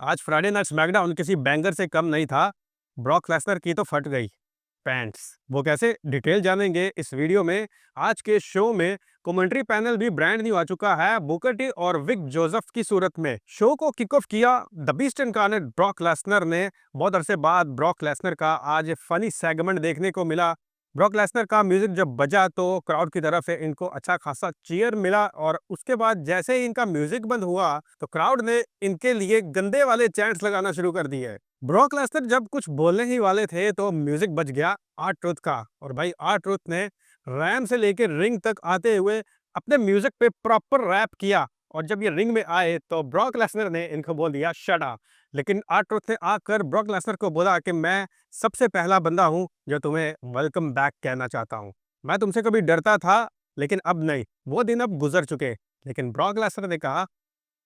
आज Friday night SmackDown किसी banger से कम नहीं था। ब्रॉक लेसनर की तो फट गई पैंट्स। वो कैसे, डिटेल जानेंगे इस वीडियो में। आज के शो में कमेंट्री पैनल भी ब्रांड न्यू आ चुका है, बुकर टी और विक जोसेफ की सूरत में। शो को किक ऑफ किया the beast incarnate Brock Lesnar ने। बहुत अरसे बाद ब्रॉक लेसनर का आज फनी सेगमेंट देखने को मिला। ब्रॉक लेसनर का म्यूजिक जब बजा तो क्राउड की तरफ से इनको अच्छा खासा चीयर मिला, और उसके बाद जैसे ही इनका म्यूजिक बंद हुआ तो क्राउड ने इनके लिए गंदे वाले चैंट्स लगाना शुरू कर दिए। ब्रॉक लेसनर जब कुछ बोलने ही वाले थे तो म्यूजिक बज गया आर ट्रुथ का, और भाई आर ट्रुथ ने रैम से लेकर रिंग तक आते हुए अपने म्यूजिक पे प्रॉपर रैप किया। और जब ये रिंग में आए तो ब्रॉक लेसनर ने इनको बोल दिया शट अप। लेकिन आर ट्रुथ ने आकर ब्रॉक लेसनर को बोला कि मैं सबसे पहला बंदा हूं जो तुम्हें वेलकम बैक कहना चाहता हूं। मैं तुमसे कभी डरता था, लेकिन अब नहीं, वो दिन अब गुजर चुके। लेकिन ब्रॉक लेसनर ने कहा,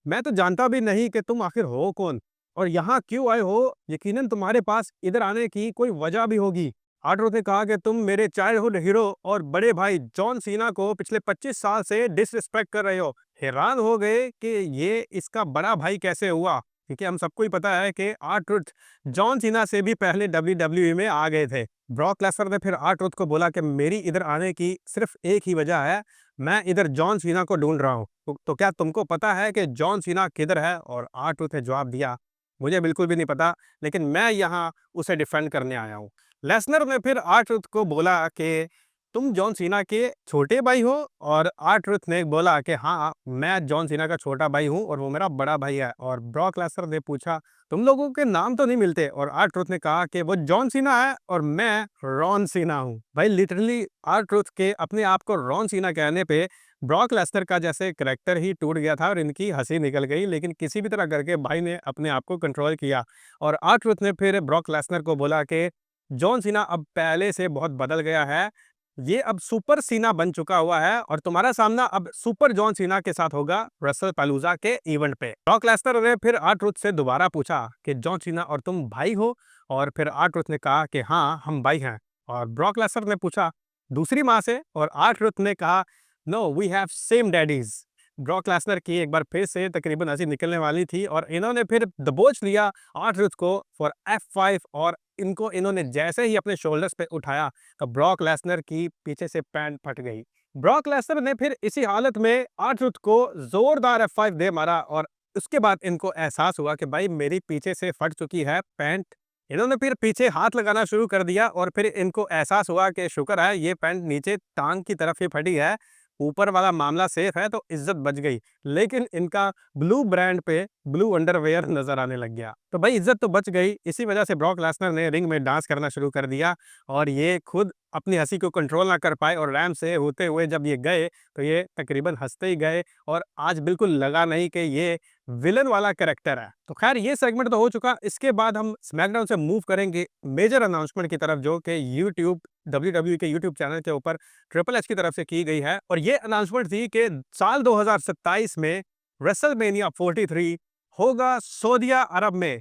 मैं तो जानता भी नहीं कि तुम आखिर हो कौन और यहाँ क्यों आए हो। यकीनन तुम्हारे पास इधर आने की कोई वजह भी होगी। आर्ट्रो ने कहा कि तुम मेरे चाइल्डहुड हीरो और बड़े भाई जॉन सीना को पिछले 25 साल से डिसरिस्पेक्ट कर रहे हो। हैरान हो गए कि ये इसका बड़ा भाई कैसे हुआ, क्योंकि हम सबको ही पता है कि आर्ट्रुथ जॉन सीना से भी पहले WWE में आ गए थे। ब्रॉक लेसनर ने फिर आर्ट्रुथ को बोला कि मेरी इधर आने की सिर्फ एक ही वजह है, मैं इधर जॉन सीना को ढूंढ रहा हूँ। तो क्या तुमको पता है कि जॉन सीना किधर है? और आर-ट्रुथ ने जवाब दिया, मुझे बिल्कुल भी नहीं पता, लेकिन मैं यहाँ उसे डिफेंड करने आया हूँ। लेसनर ने फिर आर-ट्रुथ को बोला कि तुम जॉन सीना के छोटे भाई हो, और आर-ट्रुथ ने बोला कि हाँ, मैं जॉन सीना का छोटा भाई हूँ और वो मेरा बड़ा भाई है। और ब्रॉक लेसनर ने पूछा, तुम लोगों के नाम तो नहीं मिलते? और आर-ट्रुथ ने कहा कि वो जॉन सीना है और मैं रॉन सीना हूँ। भाई लिटरली आर-ट्रुथ के अपने आप को रॉन सीना कहने पे ब्रॉक लेसनर का जैसे करैक्टर ही टूट गया था और इनकी हंसी निकल गई, लेकिन किसी भी तरह करके भाई ने अपने आप को कंट्रोल किया। और आर-ट्रुथ ने फिर ब्रॉक लेसनर को बोला कि जॉन सीना अब पहले से बहुत बदल गया है, ये अब सुपर सीना बन चुका हुआ है और तुम्हारा सामना अब सुपर जॉन सीना के साथ होगा रसल पैलूजा के इवेंट पे। ब्रॉक लेसनर ने फिर आर-ट्रुथ से दोबारा पूछा कि जॉन सीना और तुम भाई हो? और फिर आर-ट्रुथ ने कहा कि हाँ, हम भाई हैं। और ब्रॉक लेसनर ने पूछा दूसरी माँ से, और आर-ट्रुथ ने कहा no, we have same daddies. Brock Lesnar की एक बार फिर से तकरीबन हंसी निकलने वाली थी और इन्होंने फिर दबोच लिया आर-ट्रुथ को फॉर F5, और इनको इन्होंने जैसे ही अपने शोल्डर्स पे उठाया तो ब्रॉक लेसनर की पीछे से पैंट फट गई। ब्रॉक लेसनर ने फिर इसी हालत में आर-ट्रुथ को जोरदार F5 दे मारा, और उसके बाद इनको एहसास हुआ कि भाई मेरी पीछे से फट चुकी है पैंट। इन्होंने फिर पीछे हाथ लगाना शुरू कर दिया, और फिर इनको एहसास हुआ कि शुक्र है ये पैंट नीचे टांग की तरफ ही फटी है, ऊपर वाला मामला सेफ है, तो इज्जत बच गई। लेकिन इनका ब्लू ब्रांड पे ब्लू अंडरवेयर नजर आने लग गया, तो भाई इज्जत तो बच गई। इसी वजह से ब्रॉक लेसनर ने रिंग में डांस करना शुरू कर दिया, और ये खुद अपनी हंसी को कंट्रोल ना कर पाए, और रैम से होते हुए जब ये गए तो ये तकरीबन हंसते ही गए, और आज बिल्कुल लगा नहीं कि ये विलन वाला कैरेक्टर है। तो खैर ये सेगमेंट तो हो चुका। इसके बाद हम स्मैकडाउन से मूव करेंगे मेजर अनाउंसमेंट की तरफ, जो कि यूट्यूब WWE के यूट्यूब चैनल के ऊपर ट्रिपल एच की तरफ से की गई है। और ये अनाउंसमेंट थी कि साल 2027 में रेसलमेनिया 43 होगा सऊदी अरब में।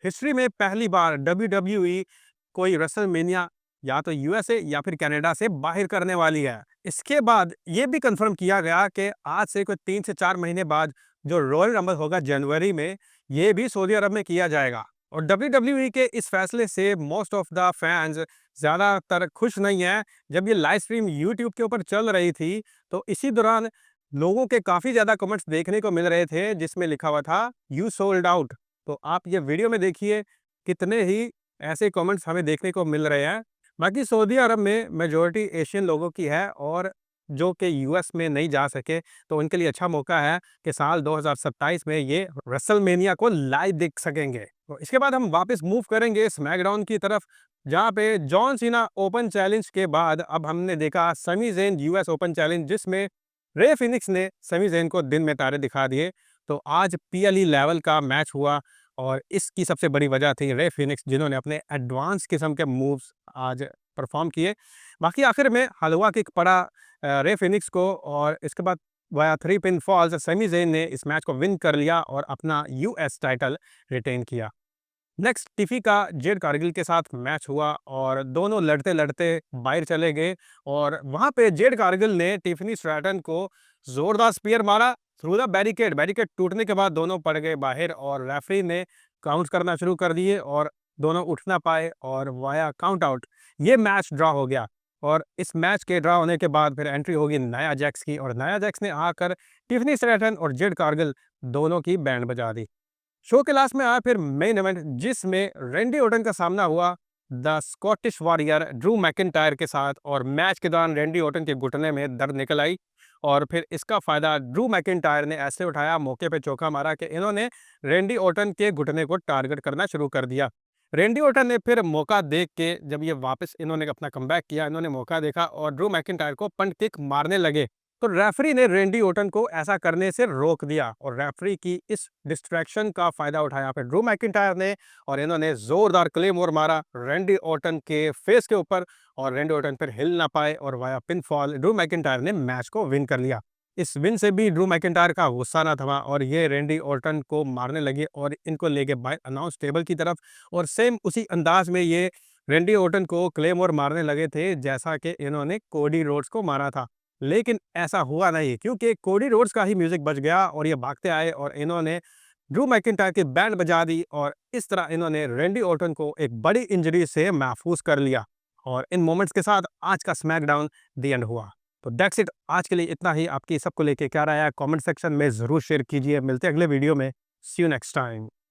हिस्ट्री में पहली बार WWE कोई रेसलमेनिया या तो यूएसए या फिर कनाडा से बाहर करने वाली है। इसके बाद ये भी कंफर्म किया गया कि आज से कोई 3 से 4 महीने बाद जो रॉयल रंबल होगा जनवरी में, ये भी सऊदी अरब में किया जाएगा। और WWE के इस फैसले से मोस्ट ऑफ द फैंस ज़्यादातर खुश नहीं है। जब ये लाइव स्ट्रीम यूट्यूब के ऊपर चल रही थी तो इसी दौरान लोगों के काफ़ी ज़्यादा कमेंट्स देखने को मिल रहे थे, जिसमें लिखा हुआ था यू सोल्ड आउट। तो आप ये वीडियो में देखिए कितने ही ऐसे कमेंट्स हमें देखने को मिल रहे हैं। बाकी सऊदी अरब में मेजॉरिटी एशियन लोगों की है, और जो कि यूएस में नहीं जा सके तो उनके लिए अच्छा मौका है कि साल 2027 में ये रेसलमेनिया को लाइव देख सकेंगे। तो इसके बाद हम वापस मूव करेंगे स्मैकडाउन की तरफ, जहां पे जॉन सीना ओपन चैलेंज के बाद अब हमने देखा समी ज़ेन यूएस ओपन चैलेंज, जिसमें रे फिनिक्स ने समी ज़ेन को दिन में तारे दिखा दिए। तो आज पीएलई लेवल का मैच हुआ, और इसकी सबसे बड़ी वजह थी रे फिनिक्स, जिन्होंने अपने एडवांस किस्म के मूव्स आज परफॉर्म किए। बाकी आखिर में हलवा किक पड़ा रे फिनिक्स को, और इसके बाद वाया 3 पिन फॉल्स समी ज़ेन ने इस मैच को विन कर लिया और अपना यूएस टाइटल रिटेन किया। नेक्स्ट टिफी का जेड कारगिल के साथ मैच हुआ, और दोनों लड़ते लड़ते बाहर चले गए, और वहां पे जेड कारगिल ने टिफनी स्ट्रैटन को जोरदार स्पीयर मारा थ्रू द बैरिकेड। बैरिकेड टूटने के बाद दोनों पड़ गए बाहर, और रेफरी ने काउंट करना शुरू कर दिए और दोनों उठ ना पाए और वाया काउंट आउट ये मैच ड्रॉ हो गया। और इस मैच के ड्रॉ होने के बाद फिर एंट्री होगी नाया जैक्स की, और नाया जैक्स ने आकर टिफनी स्ट्रैटन और जेड कारगिल दोनों की बैंड बजा दी। शो के लास्ट में आया फिर मेन इवेंट, जिसमें रेंडी ओटन का सामना हुआ the Scottish warrior Drew McIntyre के साथ, और मैच के दौरान रेंडी ओटन के घुटने में दर्द निकल आई और फिर इसका फायदा ड्रू मैकिंटायर ने ऐसे उठाया, मौके पे चौका मारा कि इन्होंने रेंडी ओटन के घुटने को टारगेट करना शुरू कर दिया। रेंडी ओटन ने फिर मौका देख के, जब ये वापस इन्होंने अपना कमबैक किया, इन्होंने मौका देखा और ड्रू मैकिंटायर को पंट किक मारने लगे, तो रेफरी ने रेंडी ओटन को ऐसा करने से रोक दिया और रेफरी की इस डिस्ट्रैक्शन का फायदा उठाया फिर ड्रू मैकिंटायर ने, और इन्होंने जोरदार क्लेमोर मारा रेंडी ओटन के फेस के ऊपर, और रेंडी ओटन फिर हिल ना पाए और via pin fall Drew McIntyre ने मैच को विन कर लिया। इस विन से भी ड्रू मैकिंटायर का गुस्सा ना थमा और ये रेंडी ओटन को मारने लगे और इनको लेके बाय अनाउंस टेबल की तरफ, और सेम उसी अंदाज में ये रेंडी ओटन को क्लेमोर मारने लगे थे जैसा कि इन्होंने कोडी रोड्स को मारा था। लेकिन ऐसा हुआ नहीं, क्योंकि कोडी रोड्स का ही म्यूजिक बज गया और ये भागते आए और इन्होंने ड्रू मैकिंटायर की बैंड बजा दी, और इस तरह इन्होंने रेंडी ओटन को एक बड़ी इंजरी से महफूज कर लिया। और इन मोमेंट्स के साथ आज का स्मैकडाउन द एंड हुआ। तो दैट्स इट, आज के लिए इतना ही। आपकी सबको लेके क्या राय है कमेंट सेक्शन में ज़रूर शेयर कीजिए। मिलते हैं अगले वीडियो में। सी यू नेक्स्ट टाइम।